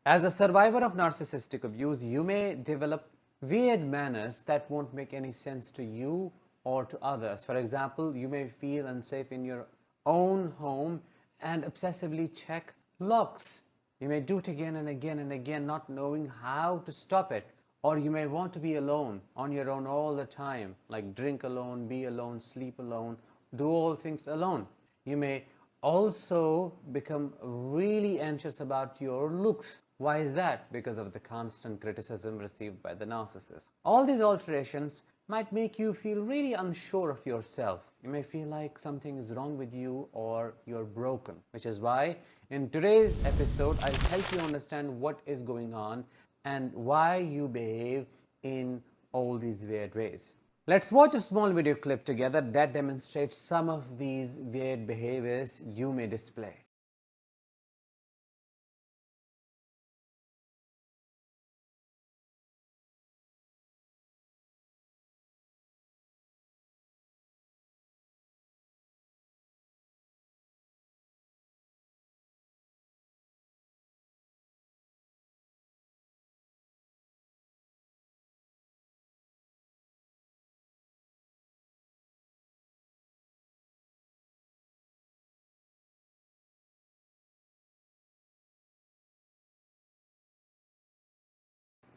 As a survivor of narcissistic abuse, you may develop weird manners that won't make any sense to you or to others. For example, you may feel unsafe in your own home and obsessively check locks. You may do it again and again and again, not knowing how to stop it. Or you may want to be alone, on your own all the time, like drink alone, be alone, sleep alone, do all things alone. You may also become really anxious about your looks. Why is that? Because of the constant criticism received by the narcissist. All these alterations might make you feel really unsure of yourself. You may feel like something is wrong with you or you're broken, which is why in today's episode, I'll help you understand what is going on and why you behave in all these weird ways. Let's watch a small video clip together that demonstrates some of these weird behaviors you may display.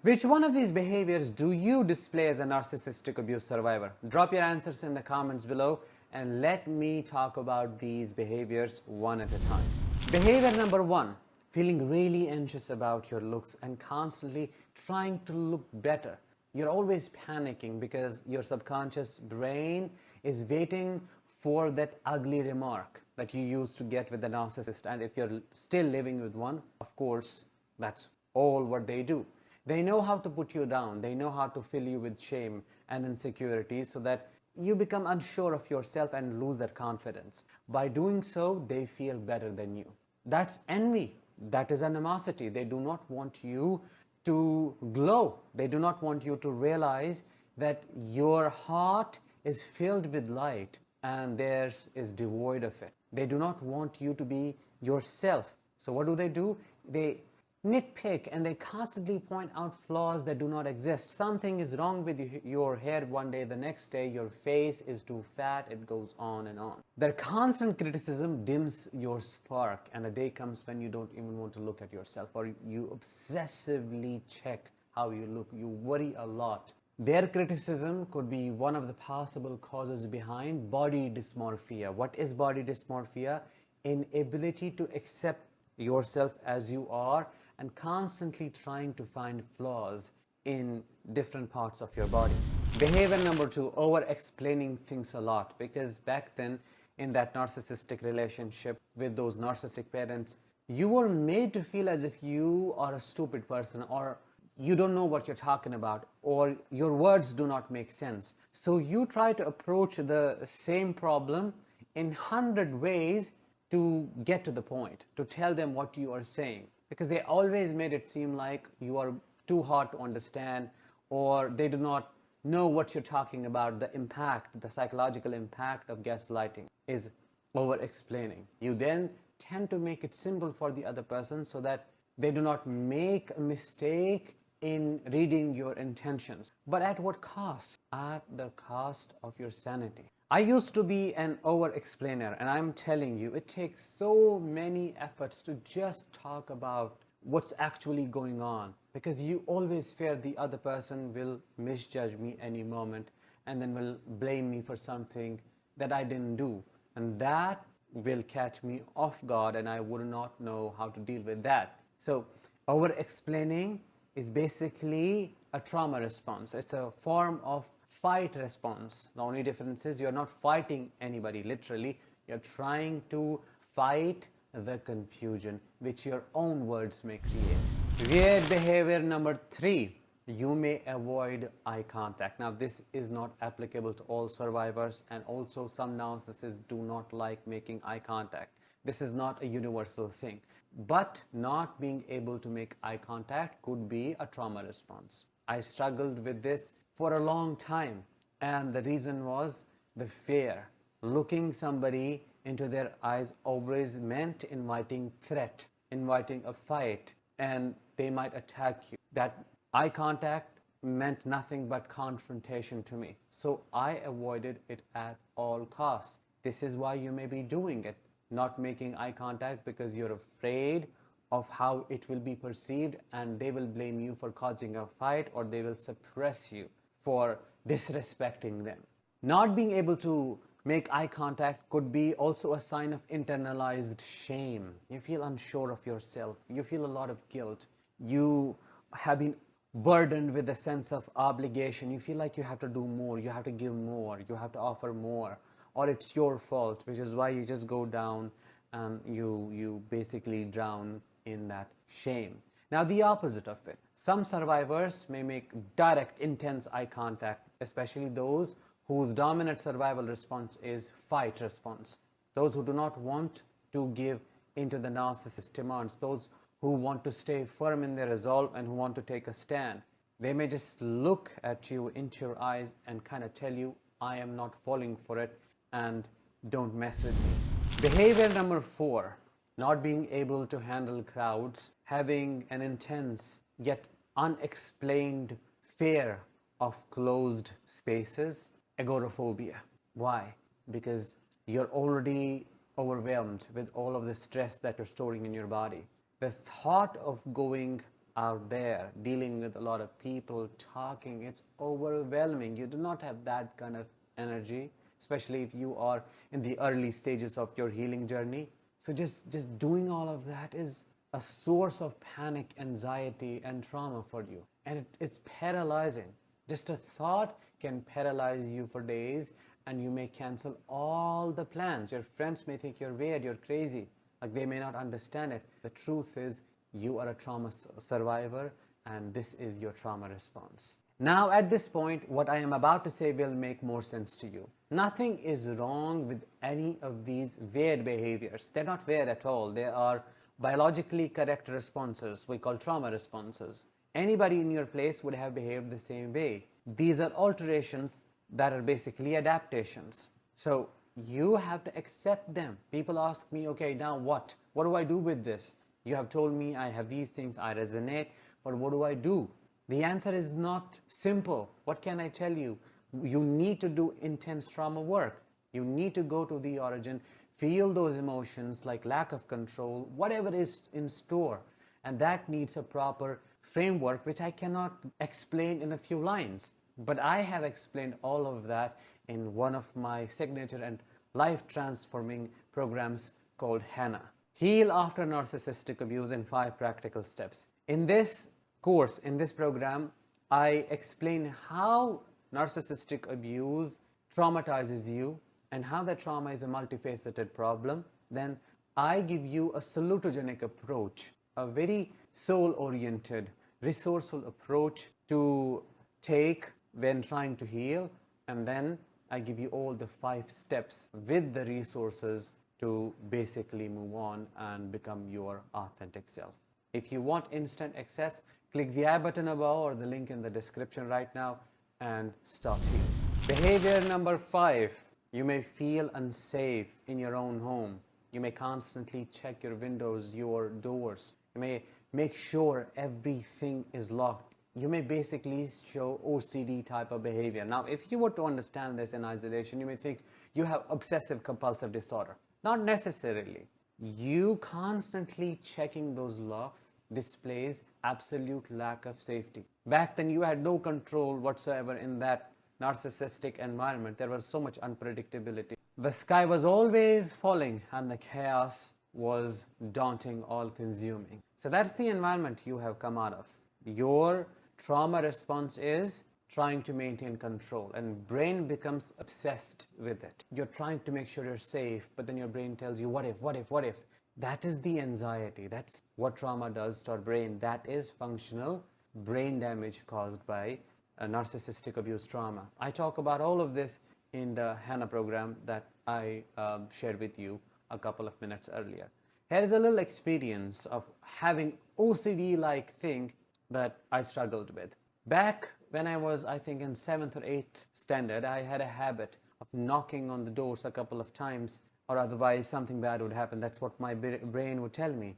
Which one of these behaviors do you display as a narcissistic abuse survivor? Drop your answers in the comments below and let me talk about these behaviors one at a time. Behavior number 1, feeling really anxious about your looks and constantly trying to look better. You're always panicking because your subconscious brain is waiting for that ugly remark that you used to get with the narcissist. And if you're still living with one, of course, that's all what they do. They know how to put you down. They know how to fill you with shame and insecurities so that you become unsure of yourself and lose that confidence. By doing so, they feel better than you. That's envy. That is animosity. They do not want you to glow. They do not want you to realize that your heart is filled with light and theirs is devoid of it. They do not want you to be yourself. So what do? They nitpick and they constantly point out flaws that do not exist. Something is wrong with your hair one day, the next day your face is too fat, it goes on and on. Their constant criticism dims your spark and the day comes when you don't even want to look at yourself, or you obsessively check how you look. You worry a lot. Their criticism could be one of the possible causes behind body dysmorphia. What is body dysmorphia? Inability to accept yourself as you are and constantly trying to find flaws in different parts of your body. Behavior number 2, over-explaining things a lot. Because back then, in that narcissistic relationship with those narcissistic parents, you were made to feel as if you are a stupid person, or you don't know what you're talking about, or your words do not make sense. So you try to approach the same problem in 100 ways to get to the point, to tell them what you are saying. Because they always made it seem like you are too hard to understand, or they do not know what you're talking about. The impact, the psychological impact of gaslighting is over-explaining. You then tend to make it simple for the other person so that they do not make a mistake in reading your intentions. But at what cost? At the cost of your sanity. I used to be an over-explainer, and I'm telling you, it takes so many efforts to just talk about what's actually going on, because you always fear the other person will misjudge me any moment and then will blame me for something that I didn't do. And that will catch me off guard and I would not know how to deal with that. So over-explaining is basically a trauma response. It's a form of fight response. The only difference is you're not fighting anybody literally. You're trying to fight the confusion which your own words may create. Weird behavior number 3. You may avoid eye contact. Now this is not applicable to all survivors, and also some narcissists do not like making eye contact. This is not a universal thing. But not being able to make eye contact could be a trauma response. I struggled with this for a long time, and the reason was the fear. Looking somebody into their eyes always meant inviting threat, inviting a fight, and they might attack you. That eye contact meant nothing but confrontation to me. So I avoided it at all costs. This is why you may be doing it, not making eye contact because you're afraid of how it will be perceived, and they will blame you for causing a fight, or they will suppress you for disrespecting them. Not being able to make eye contact could be also a sign of internalized shame. You feel unsure of yourself. You feel a lot of guilt. You have been burdened with a sense of obligation. You feel like you have to do more, you have to give more, you have to offer more, or it's your fault, which is why you just go down and you basically drown in that shame. Now, the opposite of it. Some survivors may make direct, intense eye contact, especially those whose dominant survival response is fight response. Those who do not want to give into the narcissist's demands, those who want to stay firm in their resolve and who want to take a stand. They may just look at you into your eyes and kind of tell you, I am not falling for it and don't mess with me. Behavior number 4, not being able to handle crowds, having an intense yet unexplained fear of closed spaces, agoraphobia. Why? Because you're already overwhelmed with all of the stress that you're storing in your body. The thought of going out there, dealing with a lot of people, talking, it's overwhelming. You do not have that kind of energy, especially if you are in the early stages of your healing journey. So just doing all of that is a source of panic, anxiety, and trauma for you. And it's paralyzing. Just a thought can paralyze you for days, and you may cancel all the plans. Your friends may think you're weird, you're crazy. Like, they may not understand it. The truth is, you are a trauma survivor, and this is your trauma response. Now, at this point, what I am about to say will make more sense to you. Nothing is wrong with any of these weird behaviors. They're not weird at all. They are biologically correct responses we call trauma responses. Anybody in your place would have behaved the same way. These are alterations that are basically adaptations. So you have to accept them. People ask me, okay, now what? What do I do with this? You have told me I have these things, I resonate, but what do I do? The answer is not simple. What can I tell you? You need to do intense trauma work. You need to go to the origin, feel those emotions like lack of control, whatever is in store. And that needs a proper framework, which I cannot explain in a few lines. But I have explained all of that in one of my signature and life-transforming programs called HANA. Heal After Narcissistic Abuse in 5 Practical Steps. In this course, in this program, I explain how narcissistic abuse traumatizes you and how that trauma is a multifaceted problem. Then I give you a salutogenic approach, a very soul-oriented, resourceful approach to take when trying to heal, and then I give you all the 5 steps with the resources to basically move on and become your authentic self. If you want instant access, click the I button above or the link in the description right now and start healing. Behavior number 5, you may feel unsafe in your own home. You may constantly check your windows, your doors. You may make sure everything is locked. You may basically show OCD type of behavior. Now, if you were to understand this in isolation, you may think you have obsessive compulsive disorder. Not necessarily. You constantly checking those locks displays absolute lack of safety. Back then, you had no control whatsoever in that narcissistic environment. There was so much unpredictability. The sky was always falling and the chaos was daunting, all-consuming. So that's the environment you have come out of. Your trauma response is trying to maintain control, and brain becomes obsessed with it. You're trying to make sure you're safe, but then your brain tells you, what if, what if, what if? That is the anxiety. That's what trauma does to our brain. That is functional brain damage caused by a narcissistic abuse trauma. I talk about all of this in the HANA program that I shared with you a couple of minutes earlier. Here is a little experience of having OCD-like thing that I struggled with. Back when I was, I think, in 7th or 8th standard, I had a habit of knocking on the doors a couple of times, or otherwise something bad would happen. That's what my brain would tell me.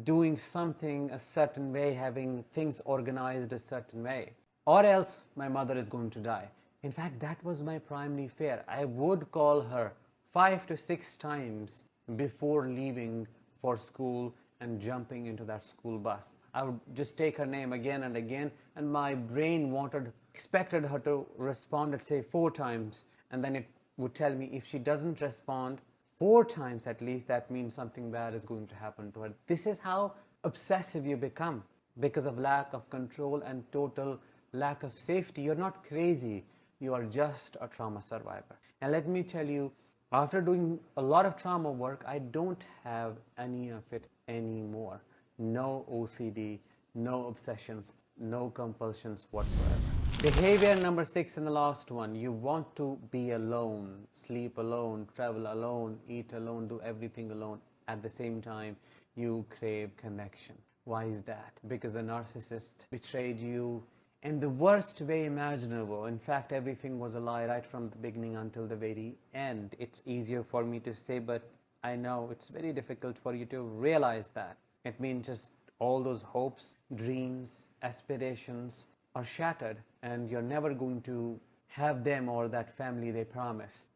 doing something a certain way, having things organized a certain way, or else my mother is going to die. In fact, that was my primary fear. I would call her 5 to 6 times before leaving for school and jumping into that school bus. I would just take her name again and again, and my brain expected her to respond, let's say 4 times, and then it would tell me if she doesn't respond 4 times at least, that means something bad is going to happen to her. This is how obsessive you become because of lack of control and total lack of safety. You're not crazy, you are just a trauma survivor. And let me tell you, after doing a lot of trauma work, I don't have any of it anymore. No OCD, no obsessions, no compulsions whatsoever. Behavior number 6 and the last one. You want to be alone, sleep alone, travel alone, eat alone, do everything alone. At the same time, you crave connection. Why is that? Because the narcissist betrayed you in the worst way imaginable. In fact, everything was a lie right from the beginning until the very end. It's easier for me to say, but I know it's very difficult for you to realize that. It means just all those hopes, dreams, aspirations are shattered, and you're never going to have them or that family they promised.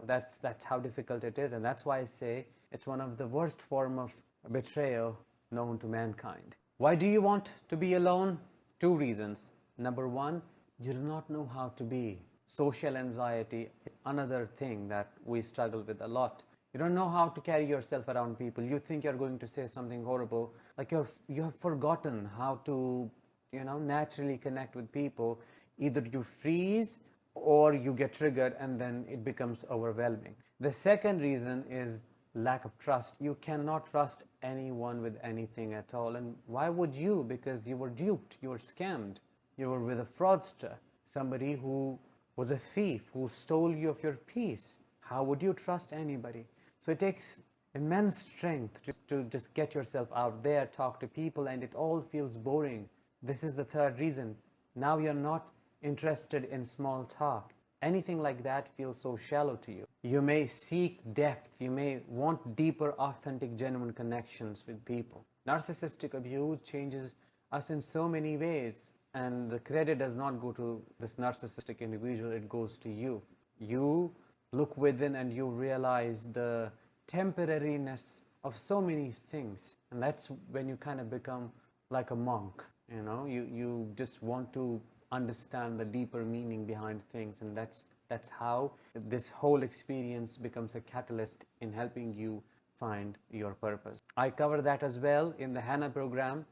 That's how difficult it is, and that's why I say it's one of the worst form of betrayal known to mankind. Why do you want to be alone? 2 reasons. Number 1, you do not know how to be. Social anxiety is another thing that we struggle with a lot. You don't know how to carry yourself around people. You think you're going to say something horrible, like you have forgotten how to naturally connect with people. Either you freeze or you get triggered, and then it becomes overwhelming. The second reason is lack of trust. You cannot trust anyone with anything at all. And why would you? Because you were duped, you were scammed, you were with a fraudster, somebody who was a thief, who stole you of your peace. How would you trust anybody? So it takes immense strength to just get yourself out there, talk to people, and it all feels boring. This is the third reason. Now you're not interested in small talk. Anything like that feels so shallow to you. You may seek depth. You may want deeper, authentic, genuine connections with people. Narcissistic abuse changes us in so many ways, and the credit does not go to this narcissistic individual, it goes to you. You look within and you realize the temporariness of so many things, and that's when you kind of become like a monk. You just want to understand the deeper meaning behind things, and that's how this whole experience becomes a catalyst in helping you find your purpose. I cover that as well in the HANA program.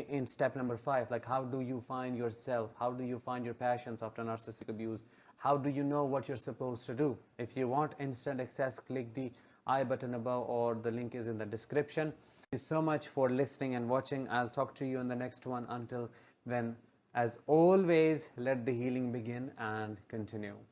In step number 5, like how do you find yourself? How do you find your passions after narcissistic abuse? How do you know what you're supposed to do? If you want instant access, click the I button above, or the link is in the description. Thank you so much for listening and watching. I'll talk to you in the next one. Until then, as always, let the healing begin and continue.